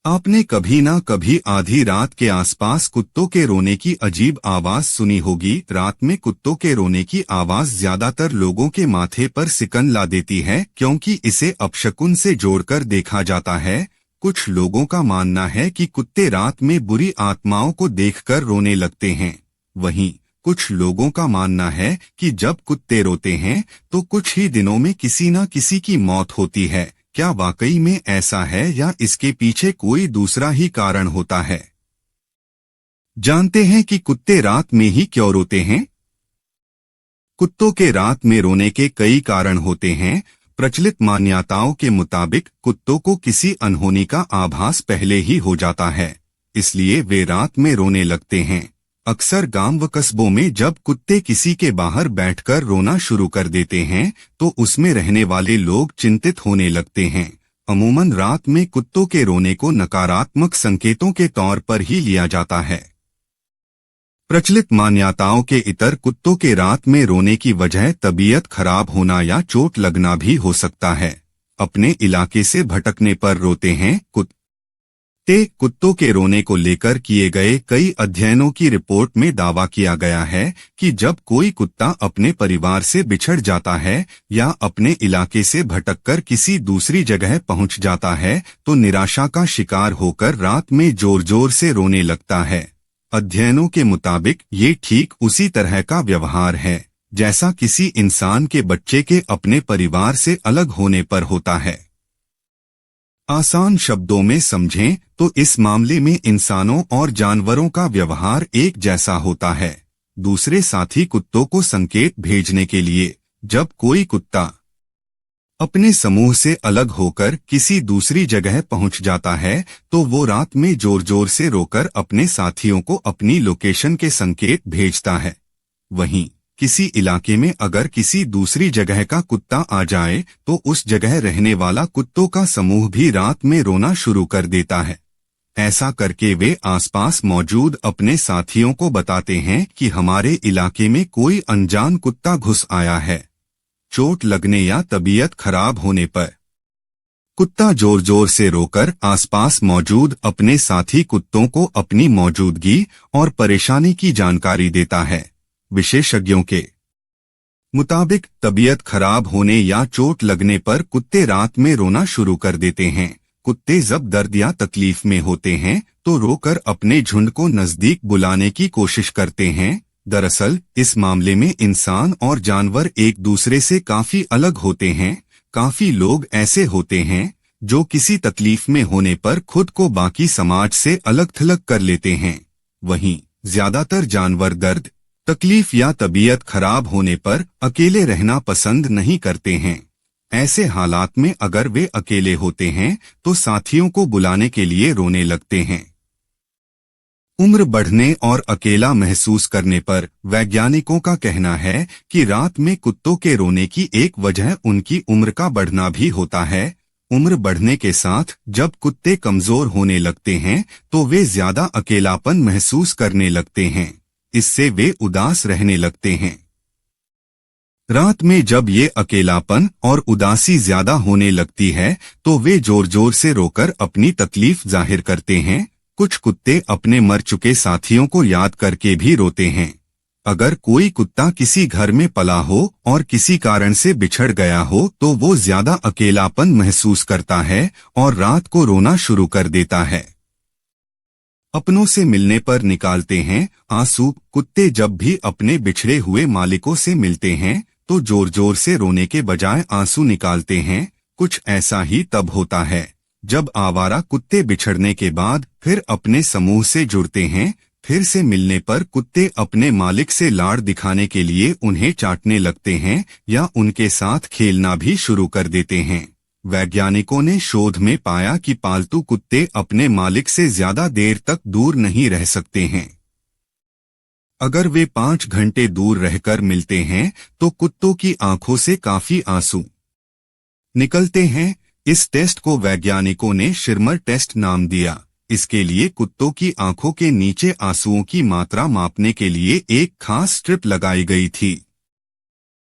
आपने कभी ना कभी आधी रात के आसपास कुत्तों के रोने की अजीब आवाज सुनी होगी। रात में कुत्तों के रोने की आवाज ज्यादातर लोगों के माथे पर सिकन ला देती है, क्योंकि इसे अपशकुन से जोड़कर देखा जाता है। कुछ लोगों का मानना है कि कुत्ते रात में बुरी आत्माओं को देखकर रोने लगते हैं। वहीं कुछ लोगों का मानना है कि जब कुत्ते रोते हैं तो कुछ ही दिनों में किसी न किसी की मौत होती है। क्या वाकई में ऐसा है या इसके पीछे कोई दूसरा ही कारण होता है? जानते हैं कि कुत्ते रात में ही क्यों रोते हैं। कुत्तों के रात में रोने के कई कारण होते हैं। प्रचलित मान्यताओं के मुताबिक कुत्तों को किसी अनहोनी का आभास पहले ही हो जाता है, इसलिए वे रात में रोने लगते हैं। अक्सर गांव व कस्बों में जब कुत्ते किसी के बाहर बैठकर रोना शुरू कर देते हैं तो उसमें रहने वाले लोग चिंतित होने लगते हैं। अमूमन रात में कुत्तों के रोने को नकारात्मक संकेतों के तौर पर ही लिया जाता है। प्रचलित मान्यताओं के इतर कुत्तों के रात में रोने की वजह तबीयत खराब होना या चोट लगना भी हो सकता है। अपने इलाके से भटकने पर रोते हैं कुत्तों के रोने को लेकर किए गए कई अध्ययनों की रिपोर्ट में दावा किया गया है कि जब कोई कुत्ता अपने परिवार से बिछड़ जाता है या अपने इलाके से भटककर किसी दूसरी जगह पहुंच जाता है तो निराशा का शिकार होकर रात में जोर जोर से रोने लगता है। अध्ययनों के मुताबिक ये ठीक उसी तरह का व्यवहार है जैसा किसी इंसान के बच्चे के अपने परिवार से अलग होने पर होता है। आसान शब्दों में समझें तो इस मामले में इंसानों और जानवरों का व्यवहार एक जैसा होता है। दूसरे साथी कुत्तों को संकेत भेजने के लिए जब कोई कुत्ता अपने समूह से अलग होकर किसी दूसरी जगह पहुंच जाता है तो वो रात में जोर जोर से रोकर अपने साथियों को अपनी लोकेशन के संकेत भेजता है। वहीं किसी इलाके में अगर किसी दूसरी जगह का कुत्ता आ जाए तो उस जगह रहने वाला कुत्तों का समूह भी रात में रोना शुरू कर देता है। ऐसा करके वे आसपास मौजूद अपने साथियों को बताते हैं कि हमारे इलाके में कोई अनजान कुत्ता घुस आया है। चोट लगने या तबीयत खराब होने पर कुत्ता जोर जोर से रोकर आसपास मौजूद अपने साथी कुत्तों को अपनी मौजूदगी और परेशानी की जानकारी देता है। विशेषज्ञों के मुताबिक तबीयत खराब होने या चोट लगने पर कुत्ते रात में रोना शुरू कर देते हैं। कुत्ते जब दर्द या तकलीफ में होते हैं तो रोकर अपने झुंड को नजदीक बुलाने की कोशिश करते हैं। दरअसल इस मामले में इंसान और जानवर एक दूसरे से काफी अलग होते हैं। काफी लोग ऐसे होते हैं जो किसी तकलीफ में होने पर खुद को बाकी समाज से अलग थलग कर लेते हैं। वहीं ज्यादातर जानवर दर्द तकलीफ या तबीयत खराब होने पर अकेले रहना पसंद नहीं करते हैं। ऐसे हालात में अगर वे अकेले होते हैं तो साथियों को बुलाने के लिए रोने लगते हैं। उम्र बढ़ने और अकेला महसूस करने पर वैज्ञानिकों का कहना है कि रात में कुत्तों के रोने की एक वजह उनकी उम्र का बढ़ना भी होता है। उम्र बढ़ने के साथ जब कुत्ते कमजोर होने लगते हैं तो वे ज्यादा अकेलापन महसूस करने लगते हैं। इससे वे उदास रहने लगते हैं। रात में जब ये अकेलापन और उदासी ज्यादा होने लगती है तो वे जोर जोर से रोकर अपनी तकलीफ जाहिर करते हैं। कुछ कुत्ते अपने मर चुके साथियों को याद करके भी रोते हैं। अगर कोई कुत्ता किसी घर में पला हो और किसी कारण से बिछड़ गया हो तो वो ज्यादा अकेलापन महसूस करता है और रात को रोना शुरू कर देता है। अपनों से मिलने पर निकालते हैं आंसू। कुत्ते जब भी अपने बिछड़े हुए मालिकों से मिलते हैं तो जोर जोर से रोने के बजाय आंसू निकालते हैं। कुछ ऐसा ही तब होता है जब आवारा कुत्ते बिछड़ने के बाद फिर अपने समूह से जुड़ते हैं। फिर से मिलने पर कुत्ते अपने मालिक से लाड़ दिखाने के लिए उन्हें चाटने लगते हैं या उनके साथ खेलना भी शुरू कर देते हैं। वैज्ञानिकों ने शोध में पाया कि पालतू कुत्ते अपने मालिक से ज्यादा देर तक दूर नहीं रह सकते हैं। अगर वे 5 घंटे दूर रहकर मिलते हैं तो कुत्तों की आंखों से काफी आंसू निकलते हैं। इस टेस्ट को वैज्ञानिकों ने शिरमर टेस्ट नाम दिया। इसके लिए कुत्तों की आंखों के नीचे आंसुओं की मात्रा मापने के लिए एक खास स्ट्रिप लगाई गई थी।